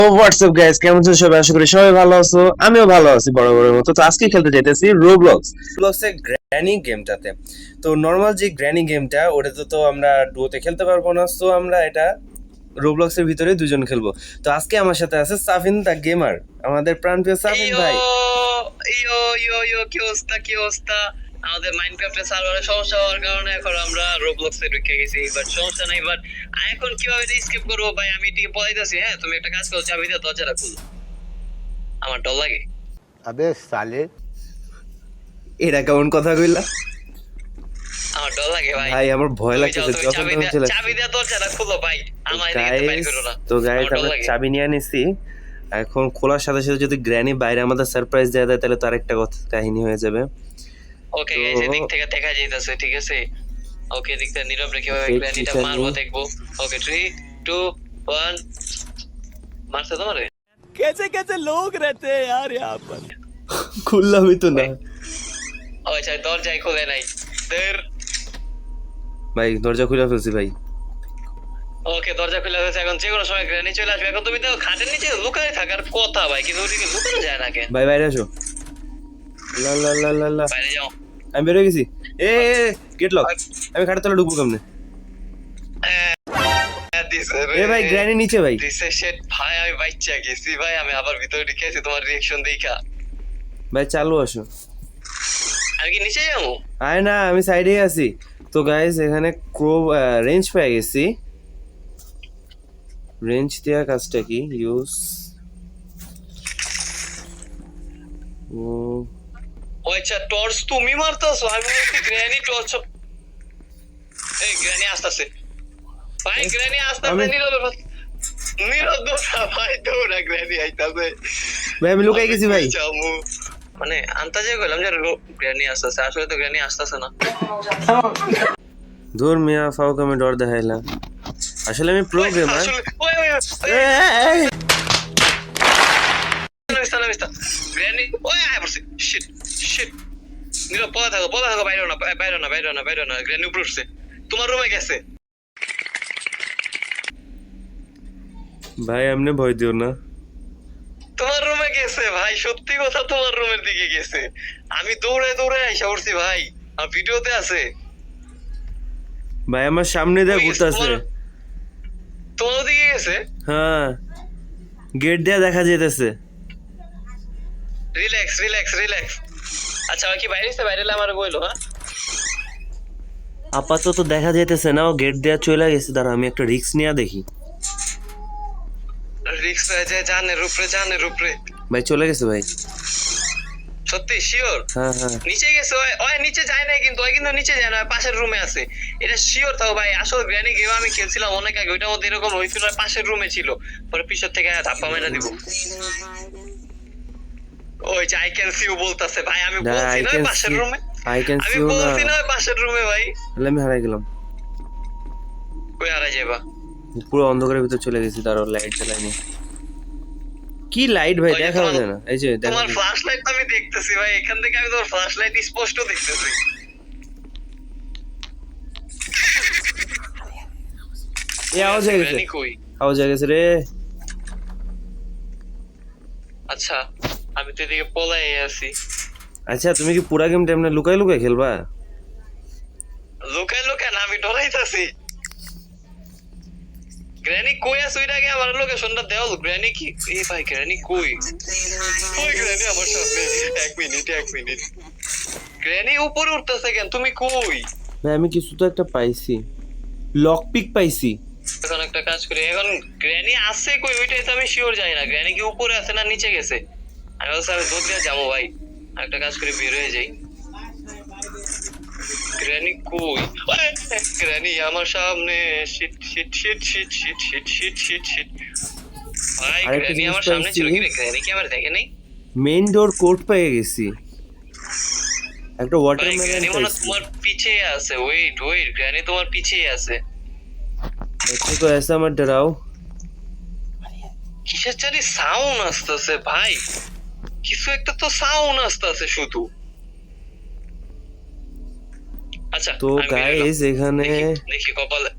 WhatsApp guys, কেমন আছো সবাই? আশা করি সবাই ভালো আছো। আমিও ভালো আছি বরাবরের মতো। তো আজকে খেলতে যাইতেছি রোবলক্সের গ্র্যানি গেমটাতে। তো নর্মাল যে গ্র্যানি গেমটা ওটাতে তো আমরা ডুয়োতে খেলতে পারবো না, সো আমরা এটা রোবলক্সের ভিতরে দুজন খেলবো। তো আজকে আমার সাথে আছে সাফিন দা গেমার, আমাদের প্রাণপ্রিয় সাফিন ইয়ো ভাই। ইয়ো ইয়ো ইয়ো কি অবস্থা আমাদের মাইনক্রাফটের সার্ভারে সমস্যা হওয়ার কারণে এখন আমরা রোবলক্সে ঢুকে গেছি, বাট সমস্যা নাই। বাট এখন কিভাবে স্কেপ করবো ভাই? আমি এদিকে পলাইতেছি। হ্যাঁ, তুমি একটা কাজ করো, চাবি দিয়ে দরজাটা খুলো। আমার ডর লাগে। अबे साले এটা কেমন কথা কইলা আমার ডর লাগে ভাই। ভাই? আমার ভয় তুমি লাগতেছে তুমি যখন চাবি তখন দিয়ে চলে চাবি দিয়ে দরজাটা খুলো ভাই। আমার এদিকে বাইর করো না। তো গাইস, আমার ডর আমরা লাগে। চাবি নিয়ে নিছি। এখন খোলার সাথে সাথে যদি গ্র্যানি বাইরে আমাদের সারপ্রাইজ দেয়া দেয় তাহলে তো আরেকটা কথা কাহিনী হয়ে যাবে। ওকে তো- গাইস, এদিক থেকে দেখা যাইতাছে, ঠিক আছে? ওকে, এদিক থেকে নীরব রেখে ভাবে Okay, গ্র্যানিটা ঠিক আছে। মারবো, দেখবো। ওকে, 3 2 1 মারছে তোমারে। कैसे कैसे लोग रहते हैं यार यहाँ पर। খুললামই তো না ও আচ্ছা, দরজাই খুলে নাই। দের ভাই, দরজা খুলে ফেলছি ভাই। ওকে, দরজা খুলে গেছে। এখন যে কোনো সময় গ্র্যানি চলে আসবে। এখন তুমি তো খাটের নিচে লুকায় থাকার কথা ভাই, কিন্তু ওদিকে লুকানো যায় না কেন? ভাই বাইরে আসো। লা লা লা লা লা। বাইরে যাও। আমি বের হয়ে গেছি। Gate lock. আমি খাটের তলে ঢুকবো কেমনে? এ ভাই, গ্র্যানি নিচে ভাই। দিছে শেট ভাই, আমি বাচ্চা গেছি ভাই। আমি আবার ভিতরে ঢুকে আছি তোমার রিঅ্যাকশন দেখা। ভাই চালু আসো। আমি কি নিচে যাবো? আয় না, আমি সাইডেই আছি। তো গাইস, এখানে রেঞ্জ পেয়ে গেছি। রেঞ্জ দেওয়া কাজটা কি? ইউজ ও ও আচ্ছা, টর্চ তুমি মারতাছো? আমি বলছি গ্র্যানি টর্চ। এই গ্র্যানি আসতেছে ভাই, গ্র্যানি আসতেছে। আমি- নীরব নীরব দৌড়া ভাই, দৌড়া, গ্র্যানি আইতাছে। ভাই, আমি লুকাই গেছি ভাই। যাবো মানে আন্তাজে কইলাম যে গ্র্যানি আসতেছে, আসলে তো গ্র্যানি আসতেছে না। ধুর মিয়া, ফাউকে আমি ডর দেখাইলাম। আসলে আমি প্রো গেমার। আসলে ওই গ্র্যানি ওই আয় পড়ছে। Shit shit. নীরব পলা থাকো, বাইরে না। গ্র্যানি উপরে উঠছে, তোমার রুমে গেছে। ভাই এমনি ভয় দিও না। তোমার রুমে গেছে ভাই, সত্যি কথা, তোমার রুমের দিকে গেছে। আমি দৌড়ে আইসা উঠছি ভাই, আর ভিডিওতে আছে। ভাই আমার সামনে দিয়ে কই গেছে? ঘুরতেছে। তোমার দিকে গেছে। হ্যাঁ, গেট দিয়ে দেখা যেতেছে। রিল্যাক্স। আচ্ছা, কি বাইরে এসে বাইরে এলে আমার বইলো। হ্যাঁ, আপাতত দেখা যেতেছে না, ও গেট দেওয়া চলে গেছে। দাঁড়া, আমি একটা রিস্ক নিয়ে দেখি। রিক্স হয়ে যায়, জানের উপরে। ভাই চলে গেছে ভাই। সত্যি শিওর? হ্যাঁ হ্যাঁ। নিচে গেছে। ওই নিচে যায় না, কিন্তু ওই কিন্তু নিচে যায় না, পাশের রুমে আছে। এটা শিওর থাকো ভাই। আসলে গ্র্যানি গেম আমি খেলছিলাম অনেক আগে, ওইটার মধ্যে এরকম হয়েছিল, পাশের রুমে ছিল। পরে পিছন থেকে ধাপ্পা মেরা দিব। ওই যে আই ক্যান সি ইউ বলতাছে ভাই, আমি না, বলছি I না can পাশের see- রুমে। I can আমি see you বলছি না। না পাশের রুমে ভাই। তাহলে আমি হারাই গেলাম। কই হারাই যাবা? পুরো অন্ধকারের ভিতর চলে গেছি। তারও লাইট জ্বালাইনি। কি লাইট ভাই, ওই যে দেখাও তোমার- যায় না। এই যে দেখা তোমার যায়। ফ্ল্যাশ লাইট আমি দেখতেছি ভাই, এখান থেকে আমি তোমার ফ্ল্যাশ লাইট স্পষ্ট দেখতেছি। এই আওয়াজ হয়ে গেছে। গ্র্যানি কই? আওয়াজ হয়ে গেছে রে। আচ্ছা, আমি তো এদিকে পলাই আছি। আচ্ছা, তুমি কি পুরা গেমটা এমনি লুকাই লুকাই খেলবা? লুকায় না, আমি ডরাইতাছি। গ্র্যানি কই আছে? ওইটা আগে আমার লোকেশনটা দেও। গ্র্যানি কি? এই ভাই, গ্র্যানি কই? ওই গ্র্যানি আমার সামনে। এক মিনিট। গ্র্যানি উপরে উঠতেছে কেন? তুমি কই? ভাই আমি কিছু তো একটা পাইছি, লক পিক পাইছি। এখন একটা কাজ করি, এখন গ্র্যানি আছে কই ওইটাই তো আমি শিওর জানি না। গ্র্যানি কি উপরে আছে না নিচে গেছে? আমি বলছি আমি দৌড় দিয়ে যাবো ভাই। একটা কাজ করে বের হয়ে যাই। গ্র্যানি কই? গ্র্যানি আমার সামনে। শিট ভাই, আরেকটা গ্র্যানি জিনিস আমার সামনে ছিল। পাইছি। কি রে, গ্র্যানি কি আমার দেখে নাই? মেইন ডোর কোড পেয়ে গেছি। একটা ভাই, ওয়াটারমেলন গ্র্যানি মনে হয় পাইছি। তোমার পিছে আছে। ওয়েট, গ্র্যানি তোমার পিছেই আছে। बच्चे को ऐसा मत डराओ। কিসের জানি সাউন্ড আসতেছে ভাই, কিছু একটা তো সাউন্ড আসতেছে শুধু। আচ্ছা, তো আমি বের হলাম। গাইস এখানে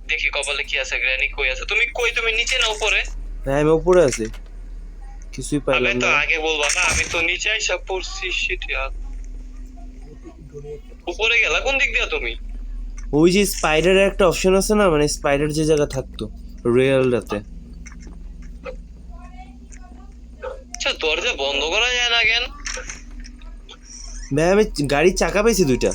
দেখি কপালে কি আছে। গ্র্যানি কই আছে? তুমি কই? তুমি নিচে না উপরে? হ্যাঁ, আমি উপরে আছি। কিছুই আমি পাইলাম তো না। আগে বলবা না, আমি তো নিচে আইসা পড়ছি। শিট ইয়ার, উপরে গেলা কোন দিক দিয়া তুমি? ওই যে স্পাইডারের একটা অপশন আছে না, মানে স্পাইডার যে জায়গা থাকতো রিয়েলটাতে। আচ্ছা দরজা বন্ধ করা যায় না কেন? ভাই আমি গাড়ির চাকা পাইছি 2টা।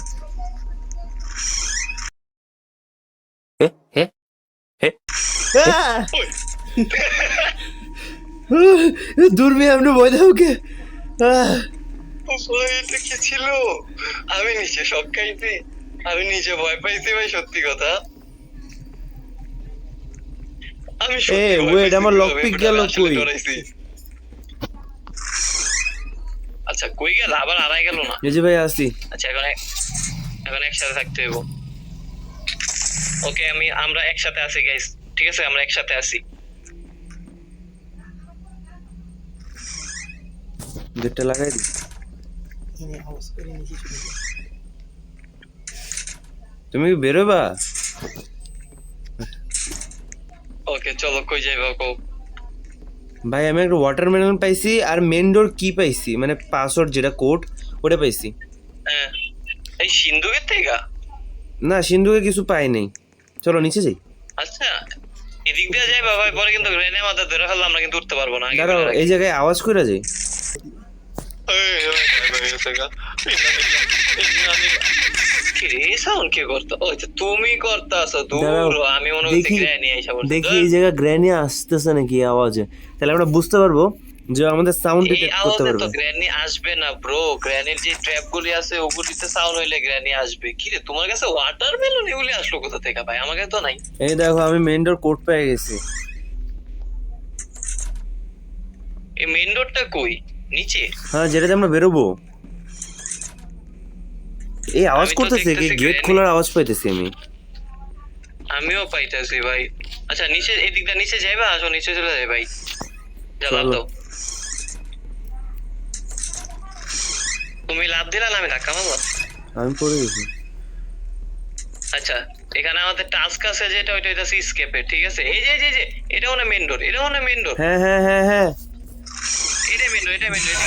দূর মেয়ে আপনি ভয় দাও কে? ওই, এটা কি ছিল? আমি নিচে সব খাইছি, আমি নিচে ভয় পাইছি ভাই, সত্যি কথা। আমি সত্যি এ, ভয় wait, পাইছি, আমার আমি lockpick আসলে গেল কই? ডরাইছি। আচ্ছা কই গেল? আবার আড়াই গেল না? এই যে ভাই আসি। আচ্ছা এখন একসাথে থাকতে হইব। ওকে, আমরা একসাথে আছি গাইস, ঠিক আছে? আমরা একসাথে আছি। গেটটা লাগাই দি। তুমি কি বেরোবা? ওকে চলো, কই যাইবা কও? ভাই আমি একটা ওয়াটারমেলন পাইছি আর মেন ডোর কি পাইছি, মানে পাসওয়ার্ড যেটা কোড ওটা পাইছি। হ্যাঁ, এই সিন্ধুকের থেকে? না, সিন্ধুকে কিছু পাই নাই। চলো নিচে যাই। আচ্ছা এদিক দিয়ে যাইবা ভাই, পরে কিন্তু রেনে মাথা ধরে ফেললে আমরা কিন্তু উঠতে পারবো না। আগে দাঁড়াও, বলে রাখি। এই জায়গায় আওয়াজ কইরা যাই। কিরে সাউন্ড কে করতো? ও আচ্ছা, তুমি করতাছো? দাঁড়াও, দূর, আমি মনে করছি দেখি গ্র্যানি আইসা বলছে। দেখি এই জায়গায় গ্র্যানি আসতেছে নাকি আওয়াজে, তাহলে আমরা বুঝতে পারবো যে আমাদের সাউন্ড এই ডিটেক্ট করতে আওয়াজে তো পারবে। গ্র্যানি আসবে না ব্রো, গ্র্যানির যে ট্র্যাপ গুলি আছে ওগুলিতে সাউন্ড হইলে গ্র্যানি আসবে। কিরে তোমার কাছে ওয়াটারমেলন এগুলি আসলো কোথা থেকে ভাই? আমার কাছে তো নাই। এই দেখো আমি মেন ডোর কোড পেয়ে গেছি। এই মেইন রোডটা কই? নিচে? হ্যাঁ, যেটাতে আমরা বেরোবো। এই আওয়াজ আমি তো করতেছে কি? দেখতেছি গেট granny। খোলার আওয়াজ পাইতেছি আমি। আমিও পাইতেছি ভাই। আচ্ছা নিচে, এদিক দিয়ে নিচে যাইবা? আসো নিচে চলে যাই ভাই, জ্বালা চলো। দাও। তুমি লাভ দিলা না আমি ধাক্কা মারলাম? আমি পড়ে গেছি। আচ্ছা এখানে আমাদের টাস্ক আছে যেটা, ওইটা হইতাছে স্কেপে, ঠিক আছে? এই যে এটা হলো মেইন ডোর, এটা হলো মেইন ডোর, হ্যাঁ হ্যাঁ হ্যাঁ হ্যাঁ। এটা মেইন ডোর, এটা মেইন ডোর।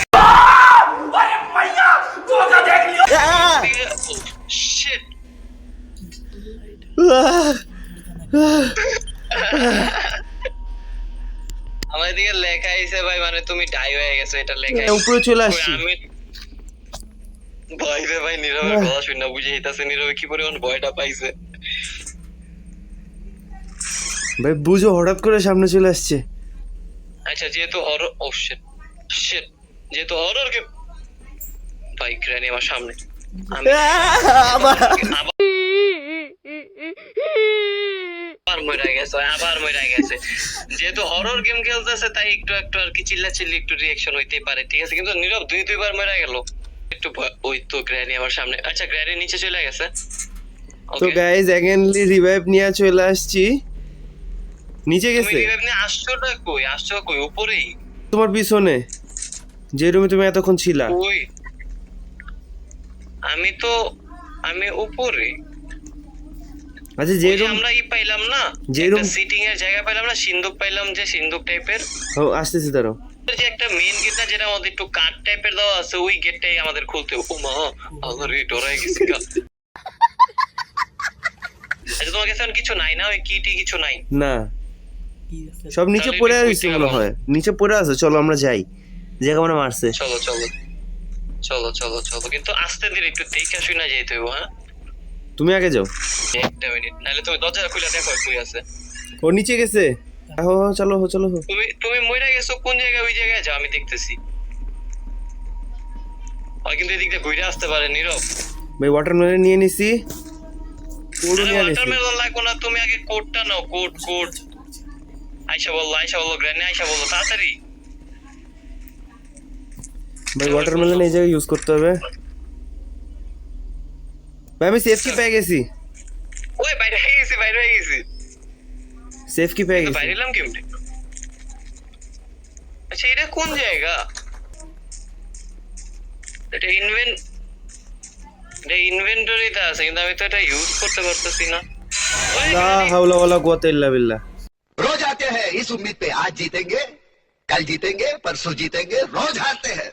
শিট, আমার দিকে লেখা আইছে ভাই, মানে তুমি ডাই হয়ে গেছো, এটা লেখা আইছে। উপরে চলে আসছি। আমি ভাই রে ভাই, নীরবের কথা শুনে বুঝে যেতেছে নীরবে কি পরিমাণ ভয়টা পাইছে। ভাই বুঝো, হঠাৎ করে সামনে চলে আসছে। আচ্ছা যেহেতু হরর, ও শিট শিট, যেহেতু হরর গেম ভাই, গ্র্যানি আমার সামনে। আমি আবার মরে গেছে। যেহেতু হরর গেম খেলতেছে তাই একটু একটু আর কি চিল্লাচিল্লি, একটু রিঅ্যাকশন হইতেই পারে, ঠিক আছে? কিন্তু নীরব 2-2বার মরে গেল, একটু ওই তো গ্র্যানি আমার সামনে। আচ্ছা গ্র্যানি নিচে চলে গেছে। তো ওকে, গাইজ অ্যাগেনলি রিভাইভ নিয়ে চলে আসছি। নিচে তুমি গেছে রিভাইভ নিয়ে আসছোটা কই? আসছো কই? উপরেই? তোমার পিছনে, যে রুমে তুমি এতক্ষণ ছিলা। কই? আমি উপরে। আচ্ছা, যে ওই যে রুম আমরা পাইলাম না, যে একটা room- সিটিং এর জায়গা পাইলাম না, সিন্ধুক পাইলাম, যে সিন্ধুক টাইপের। ও আসতেছি, দাঁড়াও। যে একটা মেইন গেট না, যেটা আমাদের একটু কাট টাইপের দেওয়া আছে, ওই গেটটাই আমাদের খুলতে হবে। ও মা, আমার ডরাই গেছি গা। আচ্ছা তোমার কাছে এখন কিছু নাই না? ওই কিটি কিছু নাই? না, সব নিচে তাহলে পড়ে এটা আছে কইতে মনে গেলাম। হয়, নিচে পড়ে আছে। চলো আমরা যাই, যে মানে মারছে। চলো চলো চলো চলো চলো, কিন্তু আস্তে ধীরে একটু দেখে শুনে যেতে হইব। হ্যাঁ তুমি আগে যাও। একটা মিনিট, নাহলে তুমি দরজা খুলে দেখো কই আছে। ও নিচে গেছে। হো হো, চলো হো, চলো হো। তুমি মইরা গেছো কোন জায়গায়? ওই জায়গায় যাও, আমি দেখতেছি। আর কিন্তু এদিক দিয়ে ঘুরে আসতে পারে নীরব। ভাই ওয়াটারমেলন নিয়ে নিছি, কোডও নিয়ে নিছি। ওয়াটারমেলন লাগবে না, তুমি আগে কোডটা নাও। কোড আইসা বললো গ্র্যানি, আইসা বললো তাড়াতাড়ি। ভাই ওয়াটারমেলন এই জায়গায় ইউজ করতে হবে। ভাই আমি সেফ কি পেয়ে গেছি। ওই বাইরে হয়ে গেছি। সেফ কি পেয়ে কিন্তু গেছি। বাইরে এলাম কেমনে? আচ্ছা এটা কোন জায়গা? এটা ইনভেন্টরিতে আছে, কিন্তু আমি তো এটা ইউজ করতে পারতেছি না। ওই লা গ্র্যানি, হাওলা ওয়ালা কুওয়াতা ইল্লা বিল্লাহ। रोज आते हैं इस उम्मीद पे आज जीतेंगे कल कल जीतेंगे परसों जीतेंगे रोज हारते हैं।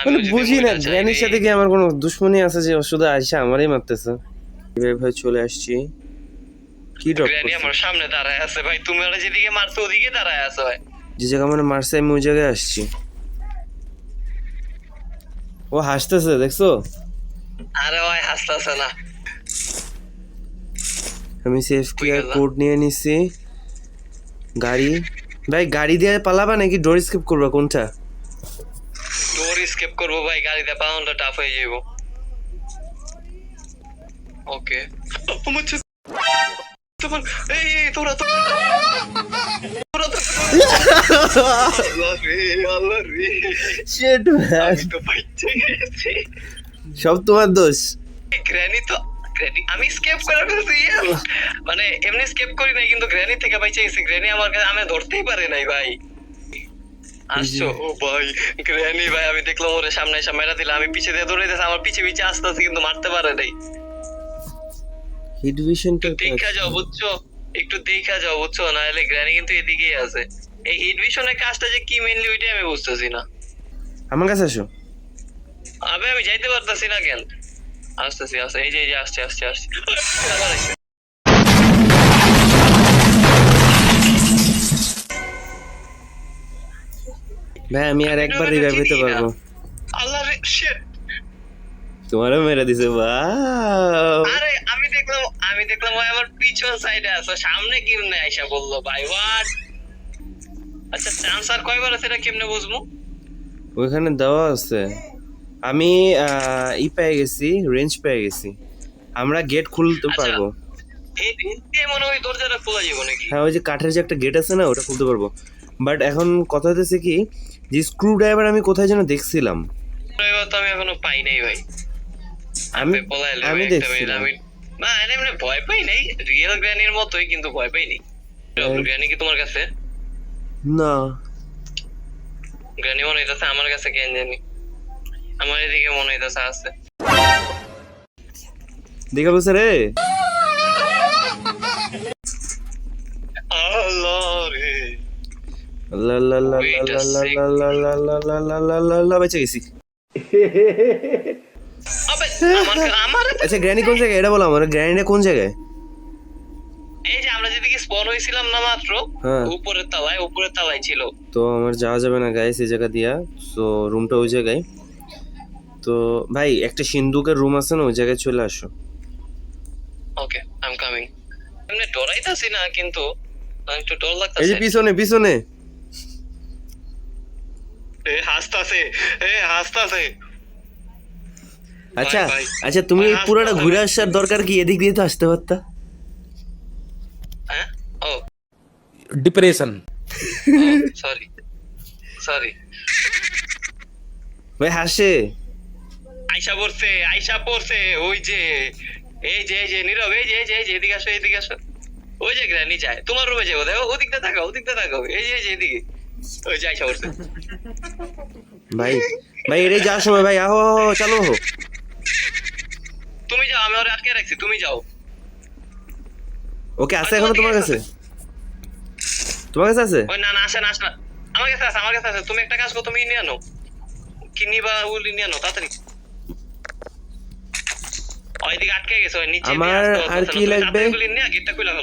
মানে বুঝি না গ্র্যানির সাথে কি আমার কোনো দুশ্মনী আছে যে ও শুধু আইসা আমারই মারতেছে। ভাই চলে আসছি। কি ড্রপ গ্র্যানি করছে? আমার সামনে দাঁড়ায় আছে ভাই, তুমি ওরা যেদিকে মারছো ওদিকে দাঁড়ায় আছে ভাই। যে জায়গা মানে মারছে আমি ওই জায়গায় আসছি। ও হাসতেছে দেখছো? আরে ভাই হাসতাছে না। আমি সেফ কেয়ার কোড নিয়ে নিছি। গাড়ি ভাই গাড়ি দিয়ে পালাবা নাকি ডোর স্কিপ করবা কোনটা? ডোর স্কেপ করবো ভাই, গাড়িতে পাউন্ডটা টাফ হয়ে যাবো। ওকে তোমার এই তোরা তো আল্লাহ রে শিট ম্যান, আমি তো পাইতে গেছি। সব তোমার দোষ। গ্র্যানি তো গ্র্যানি আমি স্কেপ করে ফেলছি মানে এমনি স্কেপ করি নাই, কিন্তু গ্র্যানি থেকে বাইচে গেছি। গ্র্যানি আমার কাছে আমি ধরতেই পারি নাই ভাই। আসছো ও ভাই গ্র্যানি ভাই, আমি দেখলাম ওরে সামনে এসে মেরা দিলাম, আমি পিছে দিয়ে দৌড়াইতেছি, আমার পিছে পিছে আসতে আসতে কিন্তু মারতে পারে নাই। হিট ভিশনটা দেখা যাও বুঝছো, একটু দেখা যাও বুঝছো, না হলে গ্র্যানি কিন্তু এদিকেই আছে। এই হিট ভিশনের কাজটা যে কি মেইনলি ওইটাই আমি বুঝতেছি না। আমার কাছে আসো। আবে আমি যাইতে পারতাছি না কেন? আসতেছি আসতে এই যে আসছে আসছে আসছে আবার আসছে। ভাই আমি আর একবার রিভাইভ হতে পারবো। আল্লাহ রে শিট। তোমারও মেরে দিছে। ওয়াও, আরে আমি দেখলাম ভাই আমার পিছন সাইডে আছে, সামনে কেমনে আইসা বললো ভাই হোয়াট। আচ্ছা চান্স আর কয়বার আছে এটা কেমনে বুঝবো? ওইখানে দেওয়া আছে। আমি ই পেয়ে গেছি, রেঞ্জ পেয়ে গেছি। আমরা গেট খুলতে আচ্ছা। পারবো। এই দিনকে মনে হয় দরজাটা খোলা যাবে নাকি? হ্যাঁ ওই যে কাঠের যে একটা গেট আছে না ওটা খুলতে পারবো। বাট এখন কথা হতেছে কি যে স্ক্রু ড্রাইভার আমি কোথায় যেন দেখছিলাম। এবার তো আমি এখনো পাই নাই ভাই। আমি দেখছিলাম। আমি না এমনি ভয় পাই নাই, রিয়েল গ্র্যানির মতোই, কিন্তু ভয় পাই নাই। গ্র্যানি কি তোমার কাছে? না গ্র্যানি মনে হইতেছে আমার কাছে, কেন জানি আমার এদিকে মনে হইতেছে আছে। দেখা বলছে রে। আল্লাহ রে লা লা লা লা লা লা লা লা লা লা লা লা লা লা বেঁচে গেছি। আবে আমার আচ্ছা গ্র্যানি কোন জায়গায় এটা বলো আমার, গ্র্যানিটা কোন জায়গায়? এই যে আমরা যেদিকে স্পন হয়েছিলাম না মাত্র, হ্যাঁ। উপরের তলায় ছিল। তো আমার যাওয়া যাবে না গাইস এই জায়গা দিয়া। তো রুমটা ওই জায়গায়। তো ভাই একটা সিন্ধুকের রুম আছে না ওই জায়গায় চলে আসো। Okay I am coming. এমনি ডরাইতাছি না, কিন্তু একটু ডর এই লাগতাছে। যে পিছনে পিছনে হাসতাছে। আচ্ছা ভাই, আচ্ছা তুমি ভাই, এই পুরোটা হাসতে ঘুরে হবে। আসার দরকার কি? এদিক দিয়ে তো আসতে পারতা। হ্যাঁ ও डिप्रेशन সরি ভাই হাসে। আইসা পড়ছে ওই যে এই যে নীরব, এই যে এদিকে আসো। ওই যে গ্র্যানি যায় তোমার রুমে যাবো, দেখো ওদিকটা তাকাও এই যে এদিকে ওই যে আইসা পড়ছে। ভাই ভাই এটাই যাওয়ার সময় ভাই আহো আহো, চালো হো। তুমি যাও, আমি ওরে আটকে রাখছি, তুমি যাও। ওকে আছে এখনো তোমার কাছে? তোমার কাছে আছে? ওই না আসে না আমার কাছে আছে। তুমি একটা কাজ করো, তুমি নিয়ে আনো, কিনি বা উলি নিয়ে আনো তাড়াতাড়ি। ওইদিকে আটকে গেছে, ওই নিচে আমার আর কি লাগবে?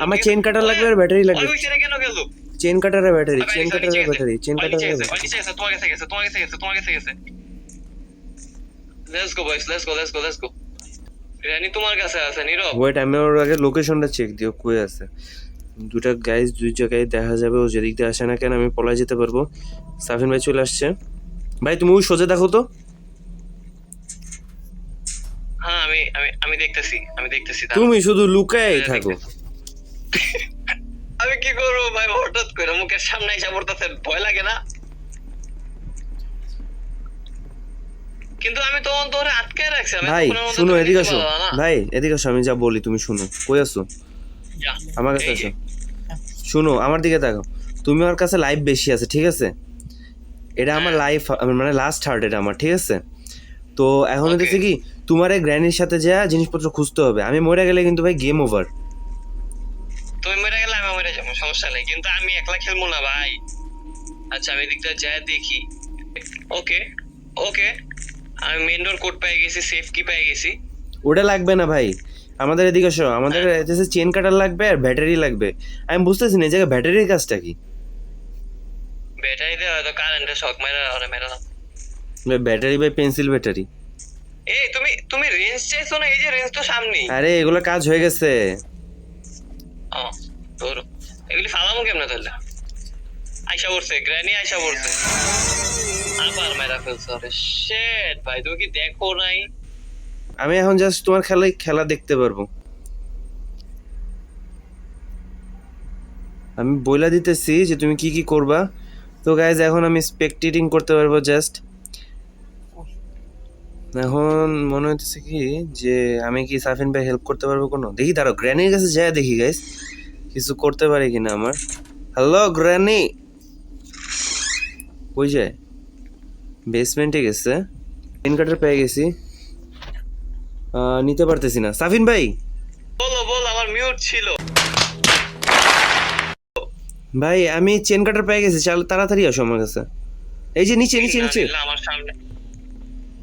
আমার চেইন কাটার লাগবে আর ব্যাটারি লাগবে। ওই সেটা কেন গেল? চেইন কাটার আর ব্যাটারি, চেইন কাটার আর ব্যাটারি, চেইন কাটার আর ওই নিচে গেছে, তোমার কাছে গেছে। লেটস গো বয়স, লেটস গো। রানী তোমার কাছে আছে নীরব। ওয়েট আমি ওর আগে লোকেশনটা চেক দিও কই আছে। দুটা গাইস দুই জায়গায় দেখা যাবে, ও যেদিক দিয়ে আসে না কেন আমি পলাই যেতে পারবো। সাফিন ভাই চলে আসছে। ভাই তুমি ওই সোজা দেখো তো। হ্যাঁ আমি দেখতেছি তুমি শুধু লুকায় থাকো। আমি কি করবো ভাই, হঠাৎ করে মুখের সামনে এসে পড়তেছে, ভয় লাগে না? কিন্তু আমি তখন তোরে আটকে রাখছি। আমি ভাই তখনের মধ্যে শুনো তুমি এদিকে নিতে আসো। পারবা না। ভাই এদিকে আসো, আমি যা বলি তুমি শুনো। কই আসো? যা, আমার কাছে এই যে। আসো। শুনো আমার দিকে তাকাও। তুমি আমার কাছে লাইফ বেশি আছে ঠিক আছে? এটা আমার লাইফ মানে লাস্ট হার্ট এটা আমার, ঠিক আছে? তো এখন Okay. হচ্ছে কি তোমার এই গ্র্যানির সাথে যা জিনিসপত্র খুঁজতে হবে। আমি মরে গেলে কিন্তু ভাই গেম ওভার। তুমি মরে গেলে আমি মরে যাবো। সমস্যা নেই, কিন্তু আমি একলা খেলবো না ভাই। আচ্ছা আমি এদিকটা যাই দেখি। ওকে ওকে, আমি মেন ডোর কোড পেয়ে গেছি, সেফ কি পেয়ে গেছি। ওটা লাগবে না ভাই, আমাদের এদিকে শো, আমাদের এসে চেন কাটার লাগবে আর ব্যাটারি লাগবে। আমি বুঝতেছি না এই জায়গায় ব্যাটারির কাজটা কি। ব্যাটারিতে হয়তো কারেন্টের শক মেরা। ব্যাটারি বাই পেন্সিল ব্যাটারি। এই তুমি তুমি রেঞ্জ চাইছো না? এই যে রেঞ্জ তো সামনেই। আরে এগুলো কাজ হয়ে গেছে। ও তোর এগুলি ফালামো কেমনে তাহলে? আইসা পড়ছে, গ্র্যানি আইসা পড়ছে, আবার মেরা ফেলছে। আরে শিট ভাই, তুমি কি দেখো নাই? আমি এখন জাস্ট তোমার খেলা দেখতে পারবো। আমি বইলা দিতেছি যে তুমি কি কি করবা। তো গাইজ এখন আমি স্পেকটেটিং করতে পারবো জাস্ট। এখন মনে হচ্ছে কি যে আমি কি সাফিন ভাই হেল্প করতে পারবো কোনো, দেখি দাঁড়াও গ্র্যানির কাছে যায় দেখি গাইজ কিছু করতে পারি কিনা আমার। হ্যালো গ্র্যানি, কই যায়? বেসমেন্টে গেছে। পেন কাটার পেয়ে গেছি, নিতে পারতেছি না। সাফিন ভাই বলো বল, আমার মিউট ছিল। ভাই আমি চেন কাটার পেয়ে গেছি, চাল তাড়াতাড়ি আসো আমার কাছে। এই যে নিচে নিচে নিচে, আমার সামনে,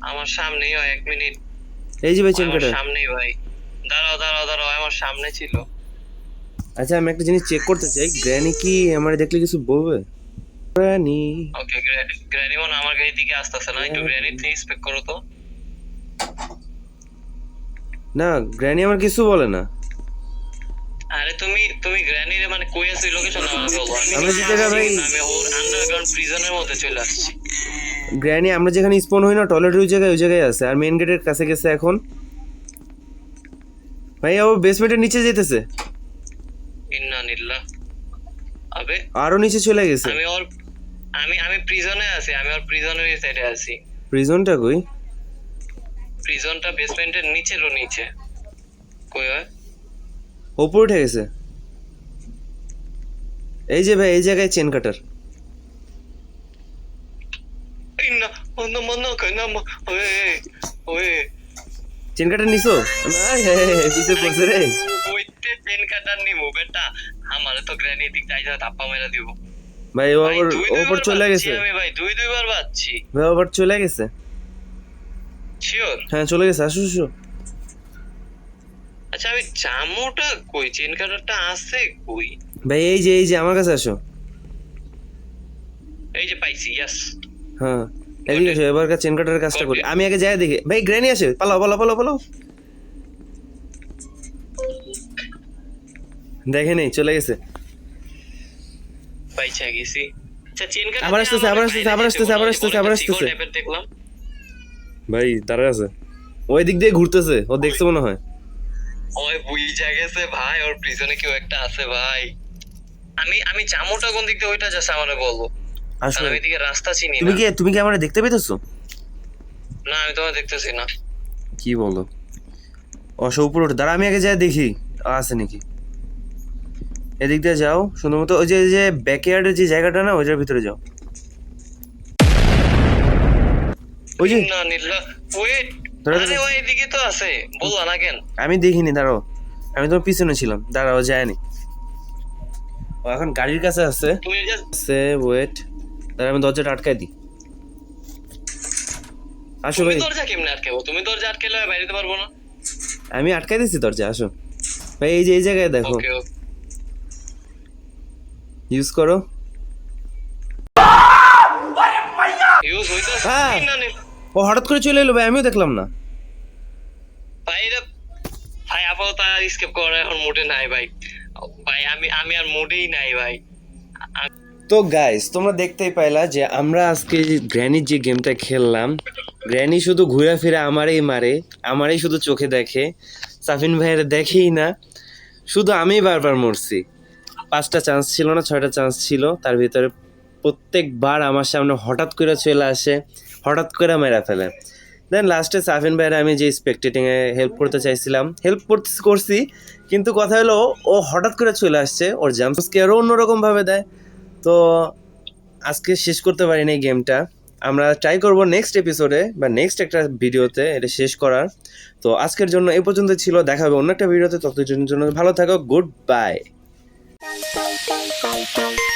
আমার সামনেই। 1 মিনিট। এই যে ভাই চেন আমার কাটার। সামনেই ভাই। দাঁড়াও দাঁড়াও দাঁড়াও, আমার সামনে ছিল। আচ্ছা আমি একটা জিনিস চেক করতে চাই, গ্র্যানি কি আমার দেখলে কিছু বলবে? গ্র্যানি ওকে, গ্র্যানি মনে হয় আমার গাড়ির দিকে আসতেছে না। একটু গ্র্যানি থেকে স্পেক করো তো। না, গ্র্যানি আমার কিছু বলে না। আরে তুমি তুমি গ্র্যানির মানে কই আছো লোকেশন আমাকে বলো। আমরা যে জায়গায় ভাই, আমি ওর আন্ডারগ্রাউন্ড প্রিজনের মধ্যে চলে আসছি। গ্র্যানি আমরা যেখানে স্পন হই না টয়লেটের ওই জায়গায় আছে, আর মেইন গেটের কাছে গেছে এখন। ভাই ও বেসমেন্টের নিচে যেতেছে, ইন্না নিল্লাহ। আবে আরো নিচে চলে গেছে। আমি ওর আমি আমি প্রিজনে আছি, আমি ওর প্রিজনের সাইডে আছি। প্রিজনটা কই? প্রিজনটা বেসমেন্টের নিচেরও নিচে। কই হয়? ওপর উঠে গেছে। এই যে ভাই এই জায়গায় চেন কাটার। ইন্না অন্য মন কইনা ওয়ে ওয়ে। চেন কাটার নিছো? পিছে পড়ছে রে। ওইতে পেন কাটার নিমু বেটা, আমারে তো গ্র্যানি দিক যাইতা ধাপ্পা মেরা দিব। ভাই ও আবার ওপর চলে গেছে। আমি ভাই দুইবার বাজছি। ভাই ও আবার চলে গেছে। শিওর? হ্যাঁ চলে গেছে, আসো আসো। আচ্ছা আমি জামুটা কই, চেন কাটারটা আছে কই? ভাই এই যে আমার কাছে আসো। এই যে পাইছি, ইয়েস। হ্যাঁ এদিকে এসো, এবার চেন কাটার কাজটা করি। আমি আগে যাই দেখি। ভাই গ্র্যানি আসে, পালাও পালাও পালাও পালাও। দেখে নেই, চলে গেছে। পাইছা গেছি। আচ্ছা চেন কাটার আবার আসতেছে, আবার আসতেছে, আবার আসতেছে, আবার আসতেছে, আবার আসতেছে। দেখলাম ভাই দাঁড়ায় আছে, ওই দিক দিয়ে ঘুরতেছে, ও দেখছে মনে হয়। ওই বুঝা গেছে ভাই, ওর প্রিজনে কেউ একটা আছে ভাই। আমি জামুটা কোন দিক দিয়ে, ওইটা জাস্ট আমারে বলো। আসলে আমি এদিকে রাস্তা চিনি তুমি না। কি আমার দেখতে পেতেছো? না আমি তোমার দেখতেছি না। কি বলো? অসো উপরে ওঠে, দাঁড়া আমি আগে যাই দেখি আছে নাকি। এদিক দিয়ে যাও শুধুমাত্র, ওই যে ব্যাকইয়ার্ডের যে জায়গাটা না ওইটার ভিতরে যাও। ওই যে না নিল্লা ওয়েট, ধরো, আরে ওই এদিকে তো আছে, বললা না কেন? আমি দেখিনি, দাঁড়াও আমি তোমার পিছনে ছিলাম, দাঁড়াও যায়নি। ও এখন গাড়ির কাছে আছে। তুমি জাস্ট ওয়েট, দাঁড়া আমি দরজাটা আটকাই দিই। আসো তুমি ভাই, দরজা কেমনে আটকাবো? তুমি দরজা আটকালে বাইরে যেতে পারবো না। আমি আটকাই দিচ্ছি দরজা, আসো ভাই। এই যে এই জায়গায় দেখো, ওকে ওকে। ইউজ করো। ইউজ হইতাছে হ্যাঁ। না নে ও হঠাৎ করে চলে এলো ভাই, আমিও দেখলাম না। ভাই রে ভাই, আপাতত আর স্কেপ করা এখন মোটে নাই ভাই। ভাই আমি আর মোটেই নাই ভাই। তো গাইস তোমরা দেখতেই পাইলা যে আমরা আজকে গ্র্যানির যে গেমটা খেললাম, গ্র্যানি শুধু ঘুরে ফিরে আমারই মারে, আমারই শুধু চোখে দেখে, সাফিন ভাইয়ের দেখেই না। শুধু আমি বারবার মরছি। 5টা চান্স ছিল না 6টা চান্স ছিল, তার ভিতরে প্রত্যেকবার আমার সামনে হঠাৎ করে চলে আসে, হঠাৎ করে মেরা ফেলে। দেন লাস্টে সাফিন ভাইয়ের আমি যে স্পেকটেটিংয়ে হেল্প করতে চাইছিলাম, করছি, কিন্তু কথা হলো ও হঠাৎ করে চলে আসছে, ওর জাম্প স্কেয়ারও অন্যরকমভাবে দেয়। তো আজকে শেষ করতে পারিনি এই গেমটা। আমরা ট্রাই করব নেক্সট এপিসোডে বা নেক্সট একটা ভিডিওতে এটা শেষ করার। তো আজকের জন্য এই পর্যন্ত ছিল, দেখা হবে অন্য একটা ভিডিওতে। ততদিনের জন্য ভালো থাকো, গুড বাই। Bye.